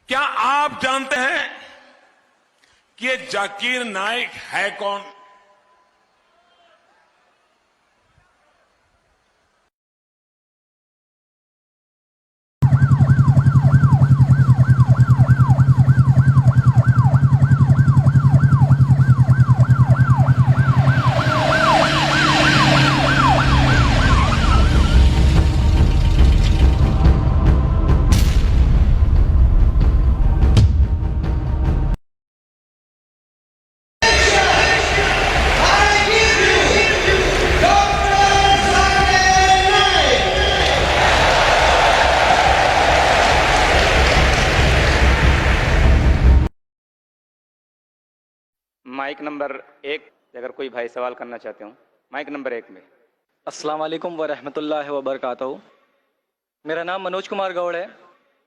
क्या आप जानते हैं कि ये जाकिर नाइक है कौन? माइक नंबर 1, अगर कोई भाई सवाल करना चाहते हो, माइक नंबर 1 में। अस्सलाम वालेकुम व रहमतुल्लाहि व बरकातहू। मेरा नाम मनोज कुमार गौड़ है।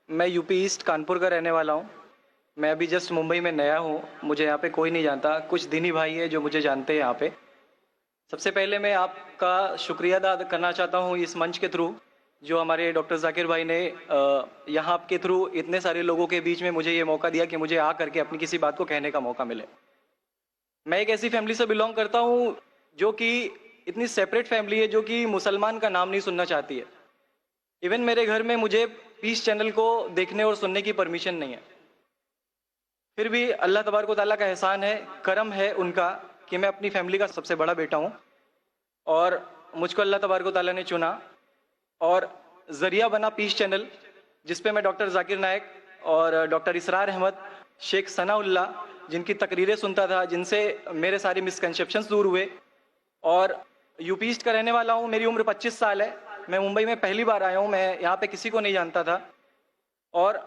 मैं यूपी ईस्ट कानपुर का रहने वाला हूँ। मैं अभी जस्ट मुंबई में नया हूँ। मुझे यहाँ पे कोई नहीं जानता, कुछ दीनी भाई है जो मुझे जानते हैं यहाँ पे। सबसे पहले मैं आपका शुक्रिया अदा करना चाहता हूँ इस मंच के थ्रू, जो हमारे डॉक्टर जाकिर भाई ने यहाँ के थ्रू इतने सारे लोगों के बीच में मुझे ये मौका दिया कि मुझे आ करके अपनी किसी बात को कहने का मौका मिले। मैं एक ऐसी फैमिली से बिलोंग करता हूँ जो कि इतनी सेपरेट फैमिली है, जो कि मुसलमान का नाम नहीं सुनना चाहती है। इवन मेरे घर में मुझे पीस चैनल को देखने और सुनने की परमिशन नहीं है। फिर भी अल्लाह तबारक व तआला का एहसान है, करम है उनका कि मैं अपनी फैमिली का सबसे बड़ा बेटा हूँ और मुझको अल्लाह तबारक व तआला ने चुना और जरिया बना पीस चैनल, जिसपे मैं डॉक्टर जाकिर नाइक और डॉक्टर इसरार अहमद, शेख सनाउल्लाह, जिनकी तकरीरें सुनता था, जिनसे मेरे सारे मिसकंसेप्शंस दूर हुए। और यूपी ईस्ट का रहने वाला हूँ। मेरी उम्र 25 साल है। मैं मुंबई में पहली बार आया हूँ। मैं यहाँ पे किसी को नहीं जानता था और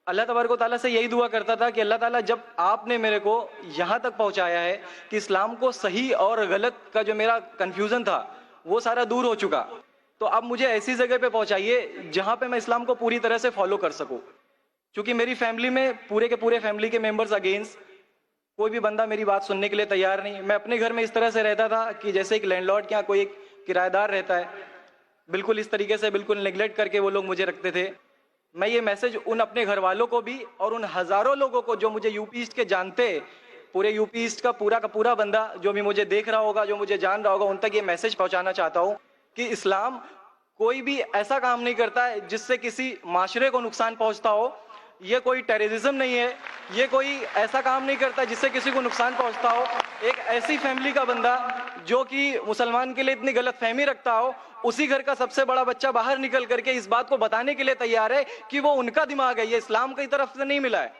अल्लाह तबारक व तआला से यही दुआ करता था कि अल्लाह ताला, जब आपने मेरे को यहाँ तक पहुँचाया है कि इस्लाम को सही और गलत का जो मेरा कन्फ्यूज़न था वो सारा दूर हो चुका, तो अब मुझे ऐसी जगह पे पहुँचाइए जहाँ पे मैं इस्लाम को पूरी तरह से फॉलो कर सकूँ। क्योंकि मेरी फैमिली में पूरे के पूरे फैमिली के मेंबर्स अगेंस्ट, कोई भी बंदा मेरी बात सुनने के लिए तैयार नहीं। मैं अपने घर में इस तरह से रहता था कि जैसे एक लैंडलॉर्ड या कोई एक किराएदार रहता है, बिल्कुल इस तरीके से बिल्कुल नेग्लेक्ट करके वो लोग मुझे रखते थे। मैं ये मैसेज उन अपने घर वालों को भी और उन हज़ारों लोगों को जो मुझे यूपी ईस्ट के जानते, पूरे यूपी ईस्ट का पूरा बंदा जो भी मुझे देख रहा होगा, जो मुझे जान रहा होगा, उन तक ये मैसेज पहुंचाना चाहता हूँ कि इस्लाम कोई भी ऐसा काम नहीं करता है जिससे किसी माशरे को नुकसान पहुंचता हो। ये कोई टेररिज्म नहीं है, ये कोई ऐसा काम नहीं करता जिससे किसी को नुकसान पहुंचता हो। एक ऐसी फैमिली का बंदा जो कि मुसलमान के लिए इतनी गलत फहमी रखता हो, उसी घर का सबसे बड़ा बच्चा बाहर निकल करके इस बात को बताने के लिए तैयार है कि वो उनका दिमाग है, ये इस्लाम की तरफ से नहीं मिला है।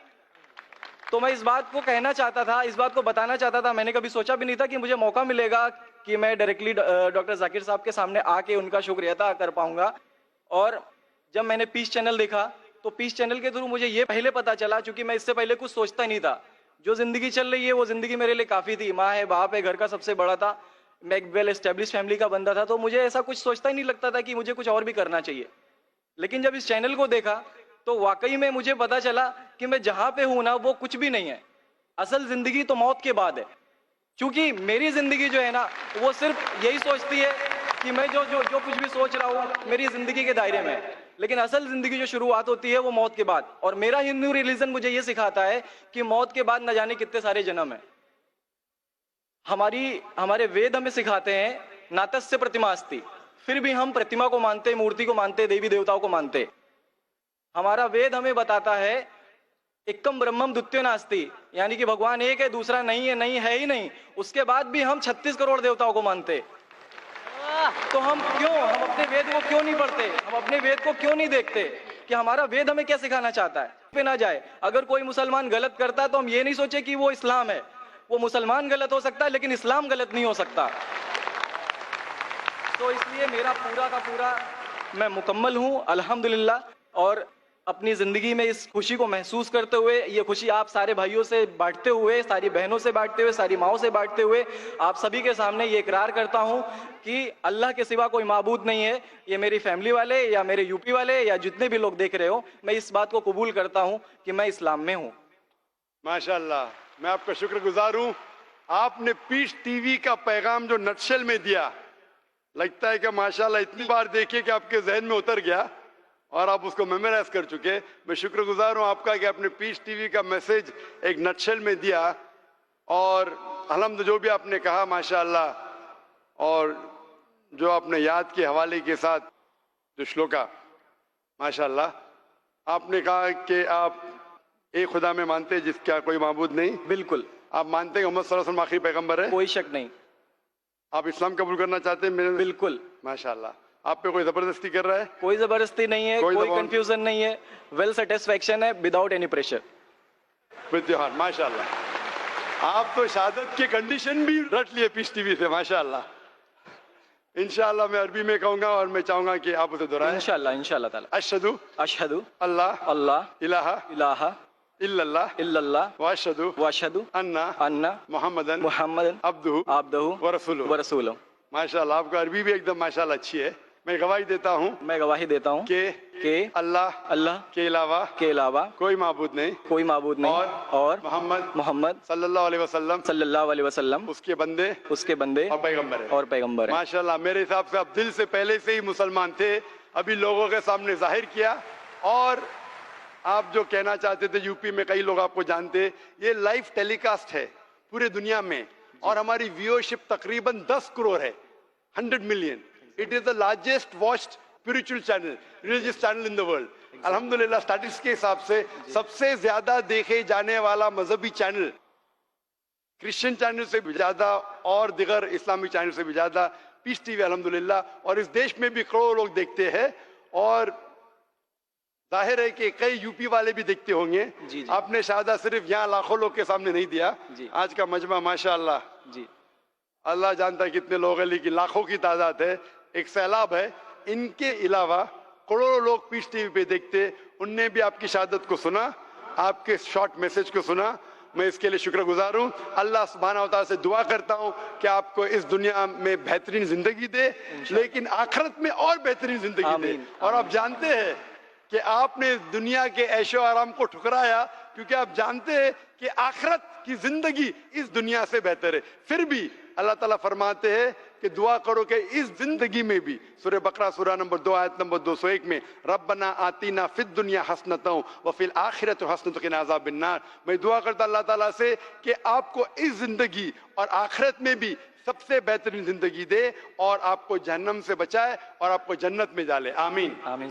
तो मैं इस बात को कहना चाहता था, इस बात को बताना चाहता था। मैंने कभी सोचा भी नहीं था कि मुझे मौका मिलेगा कि मैं डायरेक्टली डॉक्टर जाकिर साहब के सामने आके उनका शुक्रिया अदा कर पाऊंगा। और जब मैंने पीस चैनल देखा तो पीस चैनल के थ्रू मुझे ये पहले पता चला, चूंकि मैं इससे पहले कुछ सोचता नहीं था। जो जिंदगी चल रही है वो जिंदगी मेरे लिए काफी थी। माँ है, बाप है, घर का सबसे बड़ा था, मैं एक वेल एस्टेब्लिश फैमिली का बंदा था, तो मुझे ऐसा कुछ सोचता ही नहीं लगता था कि मुझे कुछ और भी करना चाहिए। लेकिन जब इस चैनल को देखा तो वाकई में मुझे पता चला कि मैं जहां पे हूं ना वो कुछ भी नहीं है। असल जिंदगी तो मौत के बाद है। क्योंकि मेरी जिंदगी जो है ना वो सिर्फ यही सोचती है कि मैं जो जो जो कुछ भी सोच रहा हूँ मेरी जिंदगी के दायरे में है। लेकिन असल जिंदगी जो शुरुआत होती है वो मौत के बाद। और मेरा हिंदू रिलीजन मुझे ये सिखाता है कि मौत के बाद न जाने कितने सारे जन्म है। हमारे वेद हमें सिखाते हैं नातस्य प्रतिमा अस्ति, फिर भी हम प्रतिमा को मानते, मूर्ति को मानते, देवी देवताओं को मानते। हमारा वेद हमें बताता है एकम ब्रह्मम द्वितीयो नास्ति, यानी कि भगवान एक है, दूसरा नहीं है, नहीं है ही नहीं। उसके बाद भी हम 36 करोड़ देवताओं को मानते। तो हम अपने वेद को क्यों नहीं पढ़ते? हम अपने वेद को क्यों नहीं देखते कि हमारा वेद हमें क्या सिखाना चाहता है? पे ना जाए। अगर कोई मुसलमान गलत करता है तो हम ये नहीं सोचे कि वो इस्लाम है। वो मुसलमान गलत हो सकता है लेकिन इस्लाम गलत नहीं हो सकता। तो इसलिए मेरा पूरा का पूरा मैं मुकम्मल हूँ अल्हम्दुलिल्लाह। और अपनी जिंदगी में इस खुशी को महसूस करते हुए, ये खुशी आप सारे भाइयों से बांटते हुए, सारी बहनों से बांटते हुए, सारी माओं से बांटते हुए, आप सभी के सामने ये इकरार करता हूं कि अल्लाह के सिवा कोई माबूद नहीं है। ये मेरी फैमिली वाले या मेरे यूपी वाले या जितने भी लोग देख रहे हो, मैं इस बात को कबूल करता हूं कि मैं इस्लाम में हूं। माशाअल्लाह, मैं आपका शुक्रगुजार हूं। आपने पीस टीवी का पैगाम जो नटशेल में दिया, लगता है कि माशाअल्लाह इतनी बार देखिए कि आपके जहन में उतर गया। और आप उसको मेमोराइज कर चुके। मैं शुक्रगुजार हूं आपका कि आपने पीस टीवी का मैसेज एक नटशेल में दिया, और अलहम्द जो भी आपने कहा माशाअल्लाह, और जो आपने याद के हवाले के साथ जो श्लोका माशाअल्लाह, आपने कहा कि आप एक खुदा में मानते हैं जिसका कोई माबूद नहीं। बिल्कुल। आप मानते हैं मोहम्मद सल्लल्लाहु अलैहि वसल्लम आखिरी पैगंबर है। कोई शक नहीं। आप इस्लाम कबूल करना चाहते हैं मेरे? बिल्कुल। माशाअल्लाह। आप पे कोई जबरदस्ती कर रहा है? कोई जबरदस्ती नहीं है, कोई कंफ्यूजन नहीं है, वेल सेटिस्फेक्शन है विदाउट एनी प्रेशर। विद्यान माशाअल्लाह। आप तो शहादत के कंडीशन भी रट लिए पीस टीवी से माशाअल्लाह। इंशाअल्लाह मैं अरबी में कहूंगा और मैं चाहूंगा कि आप उसे दोहराएं। इंशाअल्लाह इंशाअल्लाह ताला। अशहदु अशहदु अल्लाह अल्लाह इलाहा इलाहा इल्लल्लाह इल्लल्लाह व अशहदु व अशहदु अन्ना मुहम्मदन मुहम्मदन अब्दुहु अब्दुहु व रसूलुहु। व रसूलुहु। माशाअल्लाह, आपका अरबी भी एकदम माशाअल्लाह अच्छी है। मैं गवाही देता हूँ मैं गवाही देता हूँ कि अल्लाह के अलावा कोई माबूद नहीं, कोई माबूद नहीं, और मोहम्मद सल्लल्लाहु अलैहि वसल्लम उसके बंदे और पैगंबर है। माशाअल्लाह, मेरे हिसाब से आप दिल से पहले से ही मुसलमान थे, अभी लोगों के सामने जाहिर किया। और आप जो कहना चाहते थे, यूपी में कई लोग आपको जानते, ये लाइव टेलीकास्ट है पूरे दुनिया में, और हमारी व्यूअरशिप तकरीबन 10 करोड़ है, 100 million. It is the largest watched spiritual channel, religious channel in the world. अल्हम्दुलिल्लाह, स्टैटिस्टिक्स के हिसाब से सबसे ज्यादा देखे जाने वाला मजहबी चैनल, क्रिश्चियन चैनल से भी ज्यादा और दिगर इस्लामिक चैनल से भी ज्यादा पीस टीवी अल्हम्दुलिल्लाह। और इस देश में भी करोड़ों लोग देखते हैं, और जाहिर है कि कई यूपी वाले भी देखते होंगे। जी। आपने शहादत सिर्फ यहाँ लाखों लोग के सामने नहीं दिया, आज का मजमा माशाअल्लाह जी, अल्लाह जानता है कितने लोग हैं, लेकिन लाखों की तादाद है, एक सैलाब है। इनके अलावा करोड़ों लोग पीस टीवी पे देखते, उनने भी आपकी शहादत को सुना, आपके शॉर्ट मैसेज को सुना। मैं इसके लिए शुक्रगुजार हूँ। अल्लाह सुब्हानहू व तआला से दुआ करता हूँ कि आपको इस दुनिया में बेहतरीन जिंदगी दे, लेकिन आखिरत में और बेहतरीन जिंदगी दे। और आप जानते हैं कि आपने दुनिया के ऐशो आराम को ठुकराया, क्योंकि आप जानते हैं कि आखिरत की जिंदगी इस दुनिया से बेहतर है। फिर भी अल्लाह ताला फरमाते हैं कि दुआ करो कि इस जिंदगी में भी, सूरह बकरा सूरह नंबर 2 आयत नंबर 201 में, रब्बना आतीना फिद दुनिया हसनतों व फिल आखिरत हसनतों के नाज़ाबिन नार। मैं दुआ करता अल्लाह ताला से कि आपको इस जिंदगी और आखिरत में भी सबसे बेहतरीन जिंदगी दे, और आपको जहन्नम से बचाए और आपको जन्नत में डाले। आमीन। आमीन।